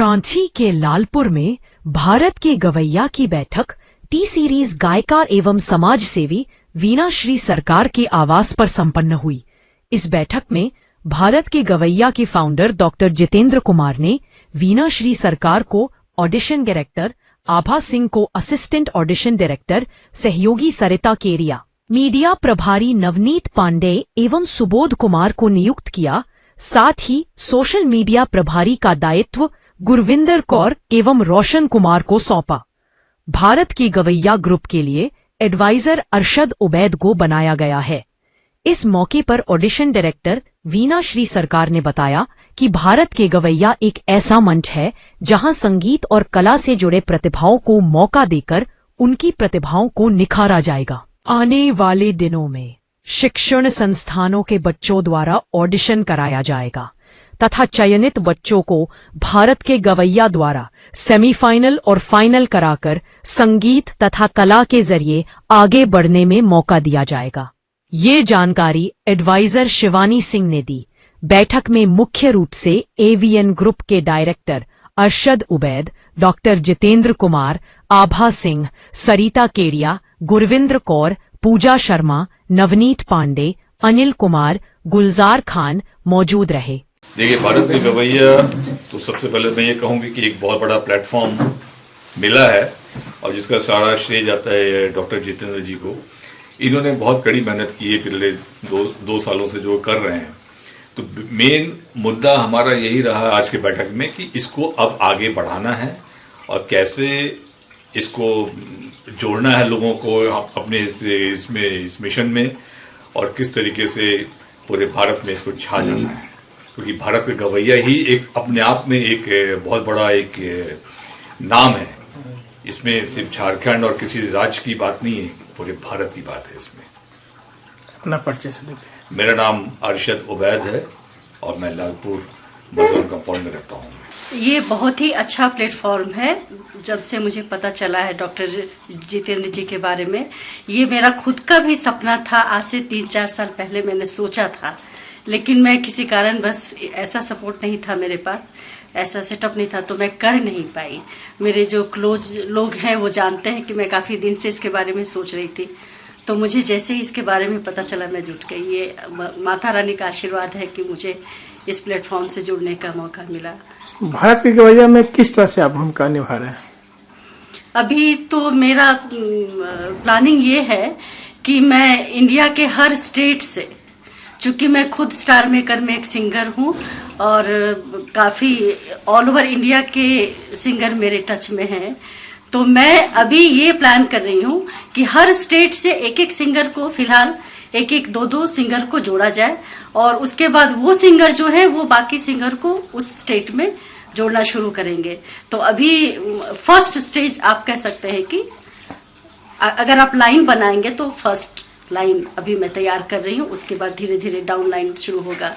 क्रांति के लालपुर में भारत के गवैया की बैठक टी सीरीज गायिका एवं समाज सेवी वीणा श्री सरकार के आवास पर संपन्न हुई। इस बैठक में भारत के गवैया के फाउंडर डॉक्टर जितेंद्र कुमार ने वीणा श्री सरकार को ऑडिशन डायरेक्टर, आभा सिंह को असिस्टेंट ऑडिशन डायरेक्टर, सहयोगी सरिता केरिया, मीडिया प्रभारी नवनीत पांडे एवं सुबोध कुमार को नियुक्त किया। साथ ही सोशल मीडिया प्रभारी का दायित्व गुरविंदर कौर एवं रोशन कुमार को सौंपा। भारत के गवैया ग्रुप के लिए एडवाइजर अरशद उबैद को बनाया गया है। इस मौके पर ऑडिशन डायरेक्टर वीणा श्री सरकार ने बताया कि भारत के गवैया एक ऐसा मंच है जहां संगीत और कला से जुड़े प्रतिभाओं को मौका देकर उनकी प्रतिभाओं को निखारा जाएगा। आने वाले दिनों में शिक्षण संस्थानों के बच्चों द्वारा ऑडिशन कराया जाएगा तथा चयनित बच्चों को भारत के गवैया द्वारा सेमीफाइनल और फाइनल कराकर संगीत तथा कला के जरिए आगे बढ़ने में मौका दिया जाएगा। ये जानकारी एडवाइजर शिवानी सिंह ने दी। बैठक में मुख्य रूप से एवीएन ग्रुप के डायरेक्टर अरशद उबैद, डॉक्टर जितेंद्र कुमार, आभा सिंह, सरिता केरिया, गुरविंद्र कौर, पूजा शर्मा, नवनीत पांडे, अनिल कुमार, गुलजार खान मौजूद रहे। देखिए, भारत के गवैया तो सबसे पहले मैं ये कहूँगी कि एक बहुत बड़ा प्लेटफॉर्म मिला है और जिसका सारा श्रेय जाता है डॉक्टर जितेंद्र जी को। इन्होंने बहुत कड़ी मेहनत की है पिछले दो सालों से जो कर रहे हैं। तो मेन मुद्दा हमारा यही रहा आज के बैठक में कि इसको अब आगे बढ़ाना है और कैसे इसको जोड़ना है लोगों को अपने इस मिशन में और किस तरीके से पूरे भारत में इसको छा जाना है, क्योंकि भारत का गवैया ही एक अपने आप में एक बहुत बड़ा एक नाम है। इसमें सिर्फ झारखंड और किसी राज्य की बात नहीं है, पूरे भारत की बात है। इसमें अपना परिचय से दीजिए। मेरा नाम अरशद उबैद है और मैं लालपुर बर्दवान कंपाउंड में रहता हूँ। ये बहुत ही अच्छा प्लेटफॉर्म है। जब से मुझे पता चला है डॉक्टर जितेंद्र जी के बारे में, ये मेरा खुद का भी सपना था। आज से 3-4 साल पहले मैंने सोचा था, लेकिन मैं किसी कारण बस ऐसा सपोर्ट नहीं था मेरे पास, ऐसा सेटअप नहीं था, तो मैं कर नहीं पाई। मेरे जो क्लोज लोग हैं वो जानते हैं कि मैं काफ़ी दिन से इसके बारे में सोच रही थी। तो मुझे जैसे ही इसके बारे में पता चला मैं जुट गई। ये माता रानी का आशीर्वाद है कि मुझे इस प्लेटफॉर्म से जुड़ने का मौका मिला। भारत के गवैया में किस तरह से आप भूमिका निभा रहे हैं? अभी तो मेरा प्लानिंग ये है कि मैं इंडिया के हर स्टेट से, चूँकि मैं खुद स्टार मेकर में एक सिंगर हूँ और काफ़ी ऑल ओवर इंडिया के सिंगर मेरे टच में हैं, तो मैं अभी ये प्लान कर रही हूँ कि हर स्टेट से एक एक सिंगर को, फिलहाल एक 2 सिंगर को जोड़ा जाए और उसके बाद वो सिंगर जो है वो बाकी सिंगर को उस स्टेट में जोड़ना शुरू करेंगे। तो अभी फर्स्ट स्टेज आप कह सकते हैं कि अगर आप लाइन बनाएंगे तो फर्स्ट लाइन अभी मैं तैयार कर रही हूँ, उसके बाद धीरे धीरे डाउन लाइन शुरू होगा।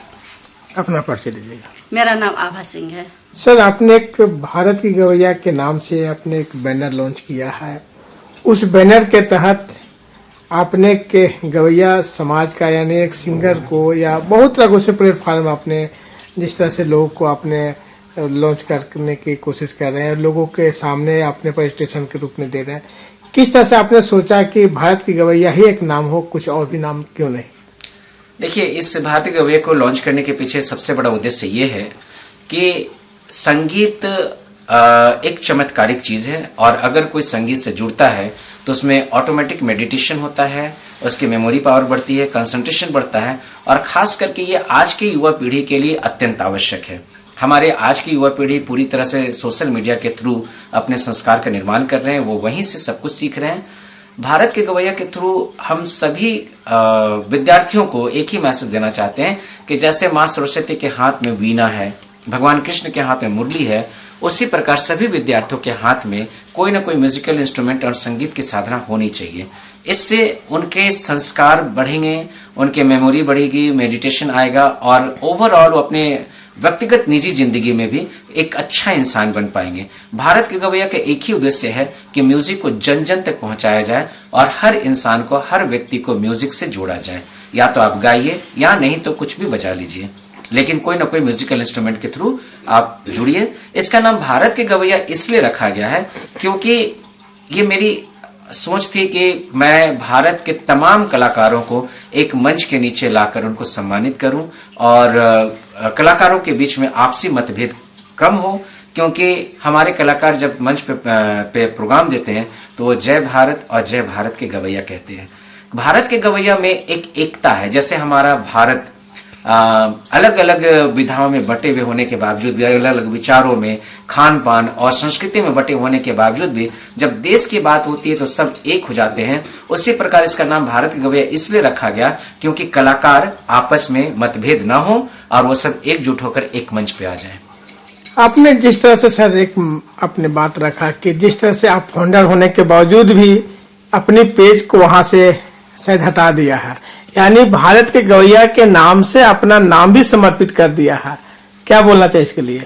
अपना परिचय दीजिएगा। मेरा नाम आभा सिंह है। सर, आपने एक भारत की गवैया के नाम से आपने एक बैनर लॉन्च किया है। उस बैनर के तहत आपने के गवैया समाज का यानी एक सिंगर को या बहुत तरह से प्लेटफॉर्म आपने जिस तरह से लोगों को आपने लॉन्च करने की कोशिश कर रहे हैं, लोगों के सामने आपने प्रेजेंटेशन के रूप में दे रहे हैं, किस तरह से आपने सोचा कि भारत की गवैया ही एक नाम हो, कुछ और भी नाम क्यों नहीं? देखिए, इस भारतीय गवैया को लॉन्च करने के पीछे सबसे बड़ा उद्देश्य ये है कि संगीत एक चमत्कारिक चीज़ है और अगर कोई संगीत से जुड़ता है तो उसमें ऑटोमेटिक मेडिटेशन होता है, उसकी मेमोरी पावर बढ़ती है, कंसंट्रेशन बढ़ता है और ख़ास करके ये आज की युवा पीढ़ी के लिए अत्यंत आवश्यक है। हमारे आज की युवा पीढ़ी पूरी तरह से सोशल मीडिया के थ्रू अपने संस्कार का निर्माण कर रहे हैं, वो वहीं से सब कुछ सीख रहे हैं। भारत के गवैया के थ्रू हम सभी विद्यार्थियों को एक ही मैसेज देना चाहते हैं कि जैसे माँ सरस्वती के हाथ में वीणा है, भगवान कृष्ण के हाथ में मुरली है, उसी प्रकार सभी विद्यार्थियों के हाथ में कोई ना कोई म्यूजिकल इंस्ट्रूमेंट और संगीत की साधना होनी चाहिए। इससे उनके संस्कार बढ़ेंगे, उनके मेमोरी बढ़ेगी, मेडिटेशन आएगा और ओवरऑल अपने व्यक्तिगत निजी जिंदगी में भी एक अच्छा इंसान बन पाएंगे। भारत के गवैया का एक ही उद्देश्य है कि म्यूजिक को जन जन तक पहुंचाया जाए और हर इंसान को, हर व्यक्ति को म्यूजिक से जोड़ा जाए। या तो आप गाइए या नहीं तो कुछ भी बजा लीजिए, लेकिन कोई ना कोई म्यूजिकल इंस्ट्रूमेंट के थ्रू आप जुड़िए। इसका नाम भारत के गवैया इसलिए रखा गया है क्योंकि ये मेरी सोच थी कि मैं भारत के तमाम कलाकारों को एक मंच के नीचे लाकर उनको सम्मानित करूं और कलाकारों के बीच में आपसी मतभेद कम हो, क्योंकि हमारे कलाकार जब मंच पे प्रोग्राम देते हैं तो वो जय भारत और जय भारत के गवैया कहते हैं। भारत के गवैया में एक एकता है। जैसे हमारा भारत अलग अलग विधाओं में बटे हुए होने के बावजूद भी, अलग अलग विचारों में, खान पान और संस्कृति में बटे होने के बावजूद भी जब देश की बात होती है तो सब एक हो जाते हैं। उसी प्रकार इसका नाम भारत के गवैया इसलिए रखा गया क्योंकि कलाकार आपस में मतभेद ना हो और वो सब एकजुट होकर एक मंच पे आ जाए। आपने जिस तरह से सर एक अपने बात रखा कि जिस तरह से आप फाउंडर होने के बावजूद भी अपनी पेज को वहां से शायद हटा दिया है, यानी भारत के गवैया के नाम से अपना नाम भी समर्पित कर दिया है, क्या बोलना चाहिए इसके लिए?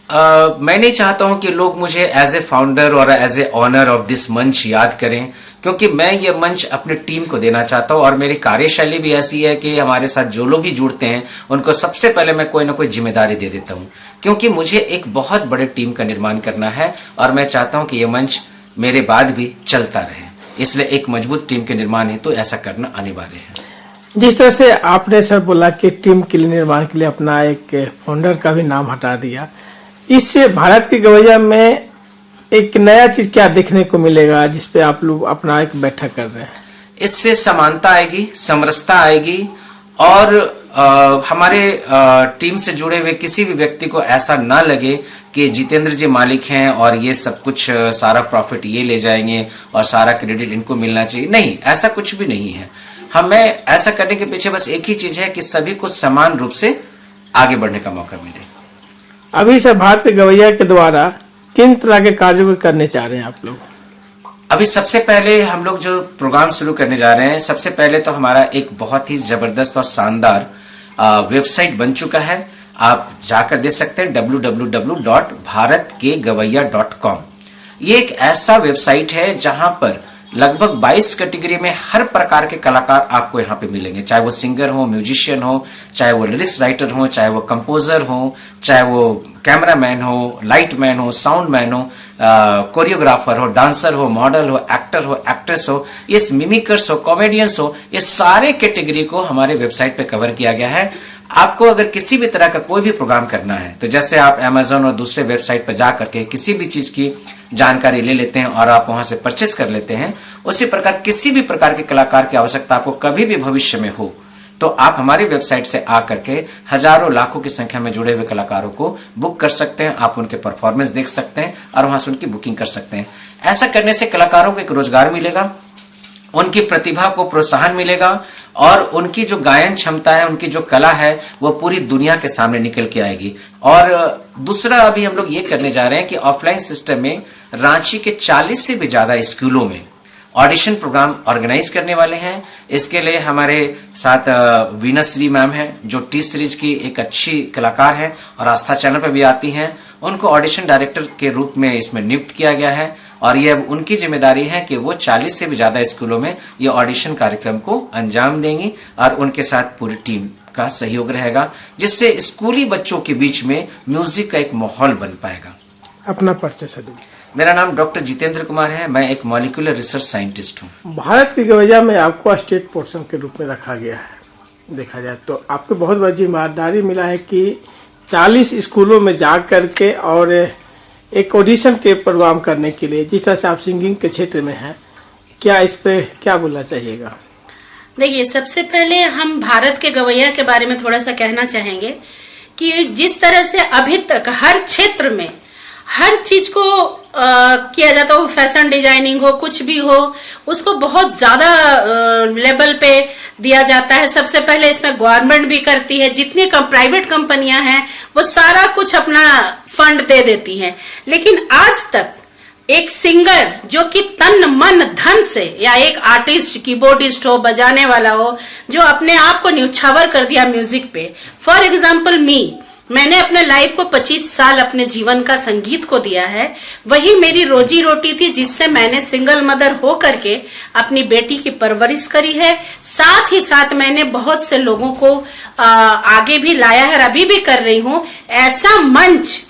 मैं नहीं चाहता हूं कि लोग मुझे एज ए फाउंडर और as a owner of this मंच याद करें, क्योंकि मैं ये मंच अपने टीम को देना चाहता हूं और मेरी कार्यशैली भी ऐसी है कि हमारे साथ जो लोग भी जुड़ते हैं उनको सबसे पहले मैं कोई ना कोई जिम्मेदारी दे देता हूं, क्योंकि मुझे एक बहुत बड़े टीम का निर्माण करना है और मैं चाहता हूं कि ये मंच मेरे बाद भी चलता रहे। इसलिए एक मजबूत टीम के निर्माण हेतु तो ऐसा करना अनिवार्य है। जिस तरह से आपने सर बोला कि टीम के लिए निर्माण के लिए अपना एक फाउंडर का भी नाम हटा दिया, इससे भारत के गवैया में एक नया चीज क्या देखने को मिलेगा जिसपे आप लोग अपना एक बैठक कर रहे हैं? इससे समानता आएगी, समरसता आएगी और हमारे टीम से जुड़े हुए किसी भी व्यक्ति को ऐसा ना लगे कि जितेंद्र जी मालिक हैं और ये सब कुछ सारा प्रॉफिट ये ले जाएंगे और सारा क्रेडिट इनको मिलना चाहिए। नहीं, ऐसा कुछ भी नहीं है। हमें ऐसा करने के पीछे बस एक ही चीज है कि सभी को समान रूप से आगे बढ़ने का मौका मिले। अभी सर भारत के गवैया के द्वारा किन तरह के कार्यों को करने चाह रहे हैं आप लोग? अभी सबसे पहले हम लोग जो प्रोग्राम शुरू करने जा रहे हैं, सबसे पहले तो हमारा एक बहुत ही जबरदस्त और शानदार वेबसाइट बन चुका है। आप जाकर देख सकते हैं www.bharatkegavaiya.com। ये एक ऐसा वेबसाइट है जहां पर लगभग 22 कैटेगरी में हर प्रकार के कलाकार आपको यहाँ पे मिलेंगे, चाहे वो सिंगर हो, म्यूजिशियन हो, चाहे वो लिरिक्स राइटर हो, चाहे वो कंपोजर हो, चाहे वो कैमरामैन हो, लाइट मैन हो, साउंड मैन हो, कोरियोग्राफर हो, डांसर हो, मॉडल हो, एक्टर हो, एक्ट्रेस हो, ये मिमिकर्स हो, कॉमेडियंस हो, ये सारे कैटेगरी को हमारे वेबसाइट पे कवर किया गया है। आपको अगर किसी भी तरह का कोई भी प्रोग्राम करना है तो जैसे आप Amazon और दूसरे वेबसाइट पर जा करके किसी भी चीज की जानकारी ले लेते हैं और आप वहां से परचेस कर लेते हैं, उसी प्रकार किसी भी प्रकार के कलाकार की आवश्यकता आपको कभी भी भविष्य में हो तो आप हमारी वेबसाइट से आकर के हजारों लाखों की संख्या में जुड़े हुए कलाकारों को बुक कर सकते हैं। आप उनके परफॉर्मेंस देख सकते हैं और वहां से उनकी बुकिंग कर सकते हैं। ऐसा करने से कलाकारों को एक रोजगार मिलेगा, उनकी प्रतिभा को प्रोत्साहन मिलेगा और उनकी जो गायन क्षमता है, उनकी जो कला है, वो पूरी दुनिया के सामने निकल के आएगी। और दूसरा अभी हम लोग ये करने जा रहे हैं कि ऑफलाइन सिस्टम में रांची के 40 से भी ज्यादा स्कूलों में ऑडिशन प्रोग्राम ऑर्गेनाइज करने वाले हैं। इसके लिए हमारे साथ वीना श्री मैम हैं जो टी सीरीज की एक अच्छी कलाकार है और आस्था चैनल पर भी आती हैं। उनको ऑडिशन डायरेक्टर के रूप में इसमें नियुक्त किया गया है और ये अब उनकी जिम्मेदारी है कि वो 40 से भी ज्यादा स्कूलों में ये ऑडिशन कार्यक्रम को अंजाम देंगी और उनके साथ पूरी टीम का सहयोग रहेगा, जिससे स्कूली बच्चों के बीच में म्यूजिक का एक माहौल बन पाएगा। अपना परिचय सर। मेरा नाम डॉक्टर जितेंद्र कुमार है, मैं एक मॉलिक्यूलर रिसर्च साइंटिस्ट हूँ। भारत के गवैया में आपको स्टेट पर्सन के रूप में रखा गया है। देखा जाए तो आपको बहुत बड़ी जिम्मेदारी मिला है कि 40 स्कूलों में जा करके और एक ऑडिशन के प्रोग्राम करने के लिए, जिस तरह से आप सिंगिंग के क्षेत्र में हैं, क्या इस पे क्या बोलना चाहिएगा? देखिए, सबसे पहले हम भारत के गवैया के बारे में थोड़ा सा कहना चाहेंगे कि जिस तरह से अभी तक हर क्षेत्र में हर चीज को किया जाता हो, फैशन डिजाइनिंग हो, कुछ भी हो, उसको बहुत ज्यादा लेवल पे दिया जाता है। सबसे पहले इसमें गवर्नमेंट भी करती है, जितनी प्राइवेट कंपनियां हैं वो सारा कुछ अपना फंड दे देती हैं, लेकिन आज तक एक सिंगर जो कि तन मन धन से, या एक आर्टिस्ट, कीबोर्डिस्ट हो, बजाने वाला हो, जो अपने आप को न्यौछावर कर दिया म्यूजिक पे, फॉर एग्जाम्पल मैंने अपने लाइफ को 25 साल अपने जीवन का संगीत को दिया है। वही मेरी रोजी रोटी थी जिससे मैंने सिंगल मदर हो करके अपनी बेटी की परवरिश करी है। साथ ही साथ मैंने बहुत से लोगों को आगे भी लाया है और अभी भी कर रही हूँ। ऐसा मंच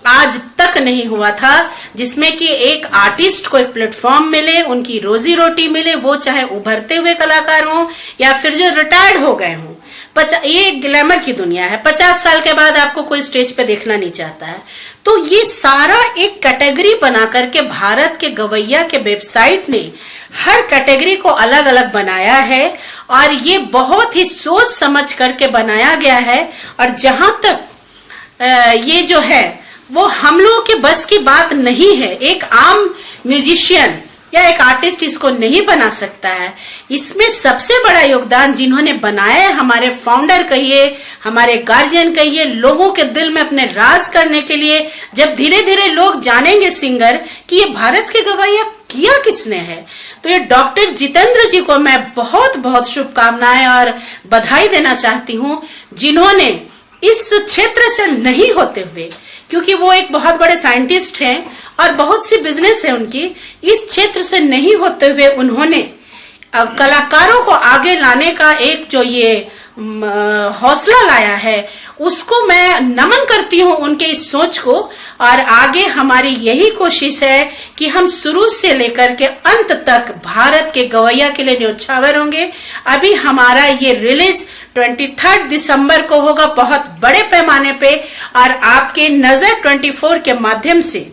आज तक नहीं हुआ था जिसमें कि एक आर्टिस्ट को एक प्लेटफॉर्म मिले, उनकी रोजी रोटी मिले, वो चाहे उभरते हुए कलाकार हों या फिर जो रिटायर्ड हो गए हों। ये ग्लैमर की दुनिया है, 50 साल के बाद आपको कोई स्टेज पे देखना नहीं चाहता है। तो ये सारा एक कैटेगरी बना करके भारत के गवैया के वेबसाइट ने हर कैटेगरी को अलग अलग बनाया है और ये बहुत ही सोच समझ करके बनाया गया है। और जहां तक ये जो है वो हम लोगों के बस की बात नहीं है। एक आम म्यूजिशियन या एक आर्टिस्ट इसको नहीं बना सकता है। इसमें सबसे बड़ा योगदान जिन्होंने बनाया है, हमारे फाउंडर कहिए, हमारे गार्जियन कहिए, लोगों के दिल में अपने राज करने के लिए जब धीरे धीरे लोग जानेंगे सिंगर कि ये भारत के गवैया किया किसने है, तो ये डॉक्टर जितेंद्र जी को मैं बहुत बहुत शुभकामनाएं और बधाई देना चाहती हूँ, जिन्होंने इस क्षेत्र से नहीं होते हुए, क्योंकि वो एक बहुत बड़े साइंटिस्ट हैं और बहुत सी बिजनेस है उनकी, इस क्षेत्र से नहीं होते हुए उन्होंने कलाकारों को आगे लाने का एक जो ये हौसला लाया है, उसको मैं नमन करती हूँ उनके इस सोच को। और आगे हमारी यही कोशिश है कि हम शुरू से लेकर के अंत तक भारत के गवैया के लिए न्योछावर होंगे। अभी हमारा ये रिलीज 23 दिसंबर को होगा बहुत बड़े पैमाने पे, और आपके नजर 24 के माध्यम से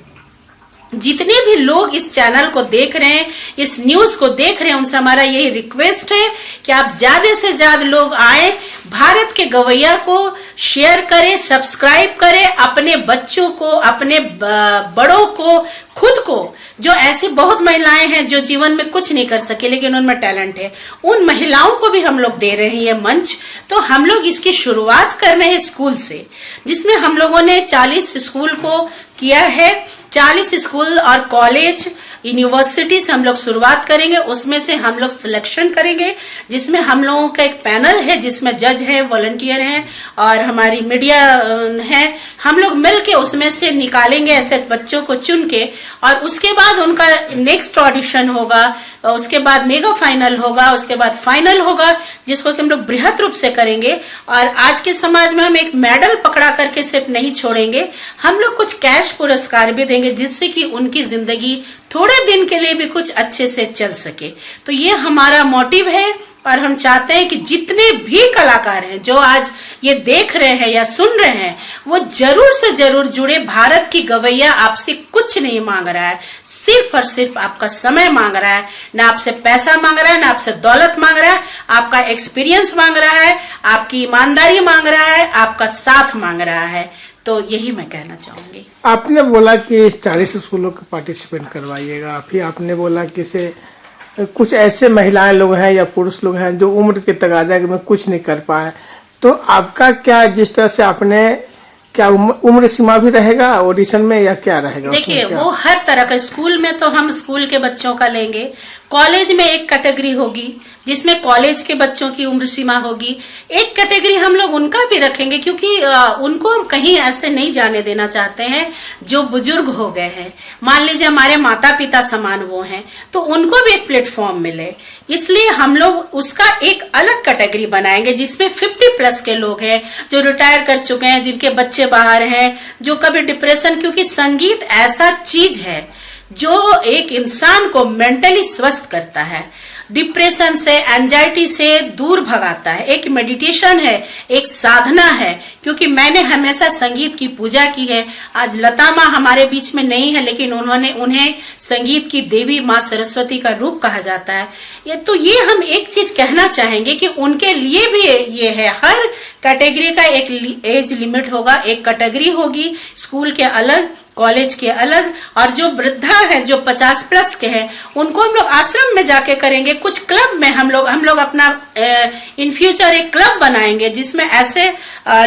जितने भी लोग इस चैनल को देख रहे हैं, इस न्यूज को देख रहे हैं, उनसे हमारा यही रिक्वेस्ट है कि आप ज्यादा से ज्यादा लोग आए, भारत के गवैया को शेयर करें, सब्सक्राइब करें, अपने बच्चों को, अपने बड़ों को, खुद को। जो ऐसी बहुत महिलाएं हैं जो जीवन में कुछ नहीं कर सके लेकिन उनमें टैलेंट है, उन महिलाओं को भी हम लोग दे रहे हैं मंच। तो हम लोग इसकी शुरुआत कर रहे हैं स्कूल से, जिसमें हम लोगों ने 40 स्कूल को किया है। 40 स्कूल और कॉलेज, यूनिवर्सिटी से हम लोग शुरुआत करेंगे। उसमें से हम लोग सिलेक्शन करेंगे, जिसमें हम लोगों का एक पैनल है, जिसमें जज है, वॉलंटियर हैं और हमारी मीडिया है। हम लोग मिलके उसमें से निकालेंगे ऐसे बच्चों को चुन के, और उसके बाद उनका नेक्स्ट ऑडिशन होगा, उसके बाद मेगा फाइनल होगा, उसके बाद फाइनल होगा, जिसको कि हम लोग बृहद रूप से करेंगे। और आज के समाज में हम एक मेडल पकड़ा करके सिर्फ नहीं छोड़ेंगे, हम लोग कुछ कैश पुरस्कार भी देंगे, जिससे कि उनकी जिंदगी थोड़े दिन के लिए भी कुछ अच्छे से चल सके। तो ये हमारा मोटिव है, और हम चाहते हैं कि जितने भी कलाकार हैं जो आज ये देख रहे हैं या सुन रहे हैं, वो जरूर से जरूर जुड़े। भारत की गवैया आपसे कुछ नहीं मांग रहा है, सिर्फ और सिर्फ आपका समय मांग रहा है। ना आपसे पैसा मांग रहा है, ना आपसे दौलत मांग रहा है, आपका एक्सपीरियंस मांग रहा है, आपकी ईमानदारी मांग रहा है, आपका साथ मांग रहा है। तो यही मैं कहना चाहूंगी। आपने बोला कि 40 स्कूलों को पार्टिसिपेट करवाइएगा, फिर आपने बोला कि से कुछ ऐसे महिलाएं लोग हैं या पुरुष लोग हैं जो उम्र के तगाजा में कुछ नहीं कर पाए, तो आपका क्या, जिस तरह से आपने क्या उम्र सीमा भी रहेगा ऑडिशन में या क्या रहेगा? देखिए, वो हर तरह का, स्कूल में तो हम स्कूल के बच्चों का लेंगे, कॉलेज में एक कैटेगरी होगी जिसमें कॉलेज के बच्चों की उम्र सीमा होगी, एक कैटेगरी हम लोग उनका भी रखेंगे, क्योंकि उनको हम कहीं ऐसे नहीं जाने देना चाहते हैं जो बुजुर्ग हो गए हैं। मान लीजिए हमारे माता पिता समान वो हैं, तो उनको भी एक प्लेटफॉर्म मिले, इसलिए हम लोग उसका एक अलग कैटेगरी बनाएंगे, जिसमें 50+ के लोग हैं, जो रिटायर कर चुके हैं, जिनके बच्चे बाहर हैं, जो कभी डिप्रेशन, क्योंकि संगीत ऐसा चीज है जो एक इंसान को मेंटली स्वस्थ करता है, डिप्रेशन से, एंजाइटी से दूर भगाता है, एक मेडिटेशन है, एक साधना है। क्योंकि मैंने हमेशा संगीत की पूजा की है। आज लता माँ हमारे बीच में नहीं है, लेकिन उन्हें संगीत की देवी माँ सरस्वती का रूप कहा जाता है। ये हम एक चीज कहना चाहेंगे कि उनके लिए भी ये है, हर कैटेगरी का एक एज लिमिट होगा, एक कैटेगरी होगी, स्कूल के अलग, कॉलेज के अलग, और जो वृद्धा है, जो 50+ के हैं, उनको हम लोग आश्रम में जाके करेंगे। कुछ क्लब में हम लोग अपना इन फ्यूचर एक क्लब बनाएंगे, जिसमें ऐसे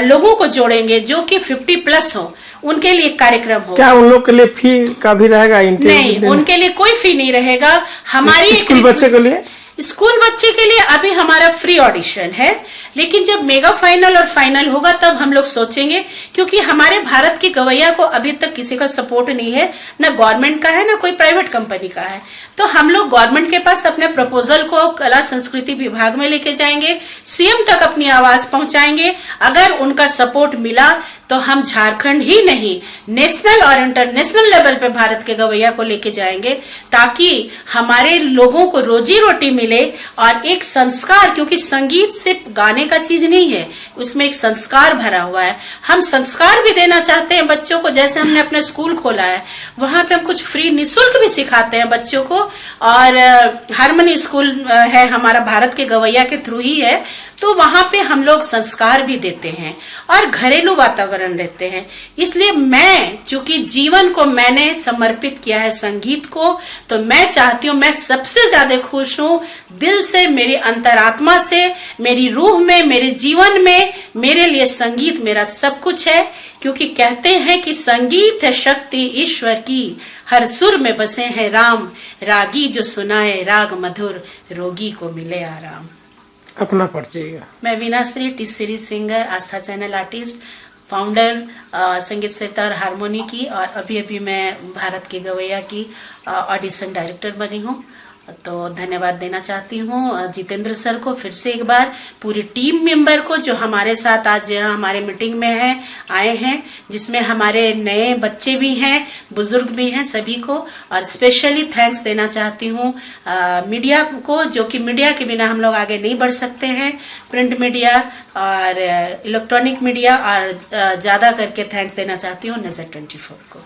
लोगों को जोड़ेंगे जो कि 50+ हो, उनके लिए कार्यक्रम हो। क्या उन लोग के लिए फी का भी रहेगा? नहीं, उनके लिए कोई फी नहीं रहेगा। हमारी स्कूल बच्चे के लिए स्कूल बच्चे के लिए अभी हमारा फ्री ऑडिशन है, लेकिन जब मेगा फाइनल और फाइनल होगा तब हम लोग सोचेंगे, क्योंकि हमारे भारत की गवैया को अभी तक किसी का सपोर्ट नहीं है, ना गवर्नमेंट का है ना कोई प्राइवेट कंपनी का है। तो हम लोग गवर्नमेंट के पास अपने प्रपोजल को कला संस्कृति विभाग में लेके जाएंगे, सीएम तक अपनी आवाज पहुंचाएंगे। अगर उनका सपोर्ट मिला तो हम झारखंड ही नहीं, नेशनल और इंटरनेशनल लेवल पे भारत के गवैया को लेके जाएंगे, ताकि हमारे लोगों को रोजी रोटी मिले और एक संस्कार, क्योंकि संगीत सिर्फ गाने का चीज नहीं है, उसमें एक संस्कार भरा हुआ है। हम संस्कार भी देना चाहते हैं बच्चों को, जैसे हमने अपना स्कूल खोला है, वहां पे हम कुछ फ्री निःशुल्क भी सिखाते हैं बच्चों को। और हारमोनी स्कूल है हमारा, भारत के गवैया के थ्रू ही है, तो वहां पे हम लोग संस्कार भी देते हैं और घरेलू वातावरण रहते हैं। इसलिए मैं, चूंकि जीवन को मैंने समर्पित किया है संगीत को, तो मैं चाहती हूँ, मैं सबसे ज्यादा खुश हूँ दिल से, मेरी अंतरात्मा से, मेरी रूह में, मेरे जीवन में, मेरे लिए संगीत मेरा सब कुछ है। क्योंकि कहते हैं कि संगीत है शक्ति ईश्वर की, हर सुर में बसे हैं राम, रागी जो सुनाए राग मधुर, रोगी को मिले आराम। अपना परिचय। मैं Veena Shri, T series singer, Aastha channel artist, founder Sangeet Sarita और हारमोनी की, और अभी अभी मैं भारत की गवैया की ऑडिशन डायरेक्टर बनी हूँ। तो धन्यवाद देना चाहती हूँ जितेंद्र सर को, फिर से एक बार पूरी टीम मेंबर को जो हमारे साथ आज हमारे मीटिंग में है आए हैं, जिसमें हमारे नए बच्चे भी हैं, बुजुर्ग भी हैं, सभी को। और स्पेशली थैंक्स देना चाहती हूँ मीडिया को, जो कि मीडिया के बिना हम लोग आगे नहीं बढ़ सकते हैं, प्रिंट मीडिया और इलेक्ट्रॉनिक मीडिया। और ज़्यादा करके थैंक्स देना चाहती हूँ नजर 24 को।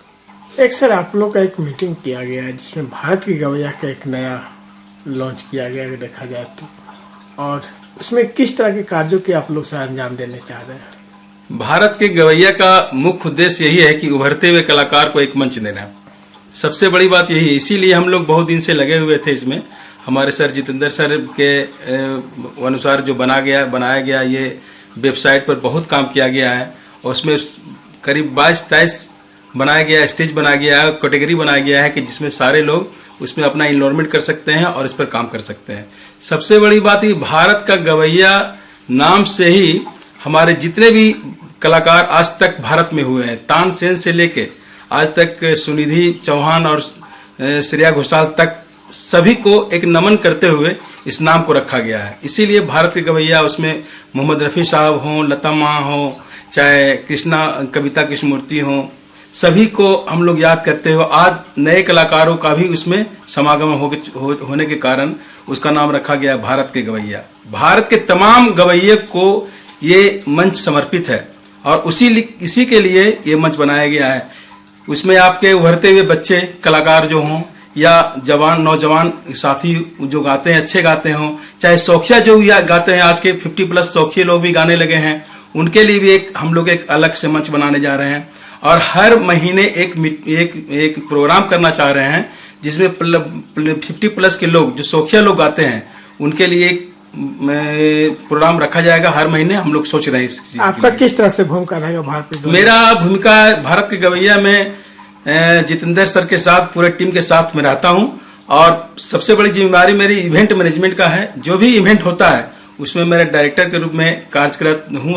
एक सर, आप लोग का एक मीटिंग किया गया है जिसमें भारत की गवैया का एक नया लॉन्च किया गया है देखा जाए तो, और उसमें किस तरह के कार्यों के आप लोग से अंजाम देने चाह रहे हैं? भारत के गवैया का मुख्य उद्देश्य यही है कि उभरते हुए कलाकार को एक मंच देना। सबसे बड़ी बात यही है, इसीलिए हम लोग बहुत दिन से लगे हुए थे इसमें। हमारे सर जितेंद्र सर के अनुसार जो बनाया गया ये वेबसाइट पर बहुत काम किया गया है, और उसमें करीब 22-23 बनाया गया, स्टेज बनाया गया है, कैटेगरी बनाया गया है कि जिसमें सारे लोग उसमें अपना इन्वॉल्वमेंट कर सकते हैं और इस पर काम कर सकते हैं। सबसे बड़ी बात ये, भारत का गवैया नाम से ही हमारे जितने भी कलाकार आज तक भारत में हुए हैं, तानसेन से लेके आज तक सुनिधि चौहान और श्रेया घोषाल तक, सभी को एक नमन करते हुए इस नाम को रखा गया है। इसीलिए भारत के गवैया, उसमें मोहम्मद रफ़ी साहब हों, लता माँ हों, चाहे कविता कृष्णमूर्ति हों, सभी को हम लोग याद करते हुए आज नए कलाकारों का भी उसमें समागम होने के कारण उसका नाम रखा गया भारत के गवैया। भारत के तमाम गवैये को ये मंच समर्पित है और इसी के लिए ये मंच बनाया गया है। उसमें आपके उभरते हुए बच्चे कलाकार जो हों या नौजवान साथी जो गाते हैं, अच्छे गाते हों, चाहे शौकिया जो भी गाते हैं, आज के 50+ शौकिया लोग भी गाने लगे हैं, उनके लिए भी हम लोग एक अलग से मंच बनाने जा रहे हैं। और हर महीने एक प्रोग्राम करना चाह रहे हैं जिसमें 50+ के लोग जो शौकिया लोग गाते हैं उनके लिए एक प्रोग्राम रखा जाएगा हर महीने। हम लोग सोच रहे हैं आपका किस तरह से भूमिका रहेगा भारत के? मेरा भूमिका भारत के गवैया में जितेंद्र सर के साथ, पूरे टीम के साथ मैं रहता हूं, और सबसे बड़ी जिम्मेदारी मेरी इवेंट मैनेजमेंट का है। जो भी इवेंट होता है उसमें मेरे डायरेक्टर के रूप में कार्यरत हूँ।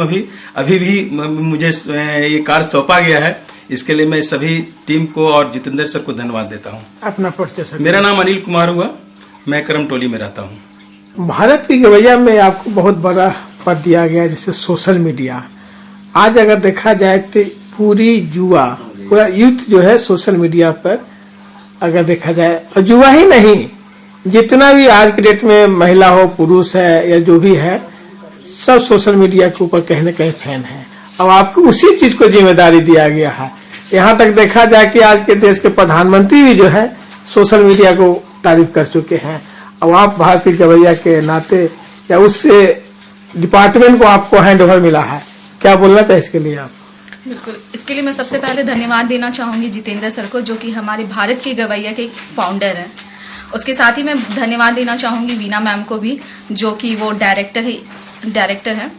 अभी भी मुझे ये कार्य सौंपा गया है, इसके लिए मैं सभी टीम को और जितेंद्र सर को धन्यवाद देता हूँ। अपना परिचय सर। मेरा नाम अनिल कुमार हुआ, मैं करमटोली में रहता हूँ। भारत की गवैया में आपको बहुत बड़ा पद दिया गया, जैसे सोशल मीडिया। आज अगर देखा जाए तो पूरा यूथ जो है सोशल मीडिया पर अगर देखा जाए, और युवा ही नहीं, जितना भी आज के डेट में महिला हो, पुरुष है या जो भी है, सब सोशल मीडिया के ऊपर कहीं न कहीं फैन है। अब आपको उसी चीज को जिम्मेदारी दिया गया है। यहाँ तक देखा जाए कि आज के देश के प्रधानमंत्री भी जो है सोशल मीडिया को तारीफ कर चुके हैं। अब आप भारत की गवैया के नाते या उस डिपार्टमेंट को आपको हैंड ओवर मिला है, क्या बोलना चाहिए इसके लिए आप? बिल्कुल, इसके लिए मैं सबसे पहले धन्यवाद देना चाहूँगी जितेंद्र सर को, जो कि हमारे भारत के गवैया के फाउंडर हैं। उसके साथ ही मैं धन्यवाद देना चाहूँगी वीना मैम को भी, जो कि वो डायरेक्टर हैं।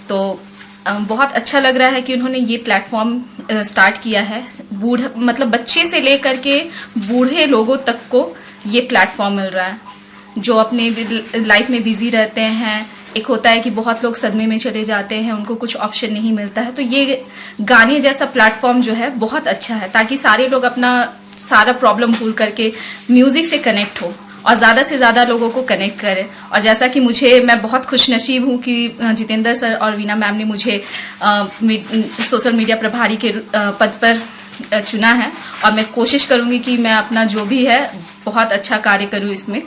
तो बहुत अच्छा लग रहा है कि उन्होंने ये प्लेटफॉर्म स्टार्ट किया है। मतलब बच्चे से लेकर के बूढ़े लोगों तक को ये प्लेटफॉर्म मिल रहा है। जो अपने लाइफ में बिजी रहते हैं। एक होता है कि बहुत लोग सदमे में चले जाते हैं, उनको कुछ ऑप्शन नहीं मिलता है, तो ये गाने जैसा प्लेटफॉर्म जो है बहुत अच्छा है, ताकि सारे लोग अपना सारा प्रॉब्लम भूल करके म्यूज़िक से कनेक्ट हो और ज़्यादा से ज़्यादा लोगों को कनेक्ट करें। और जैसा कि मैं बहुत खुशनसीब हूँ कि जितेंद्र सर और वीना मैम ने मुझे सोशल मीडिया प्रभारी के पद पर चुना है, और मैं कोशिश करूँगी कि मैं अपना जो भी है बहुत अच्छा कार्य करूँ इसमें।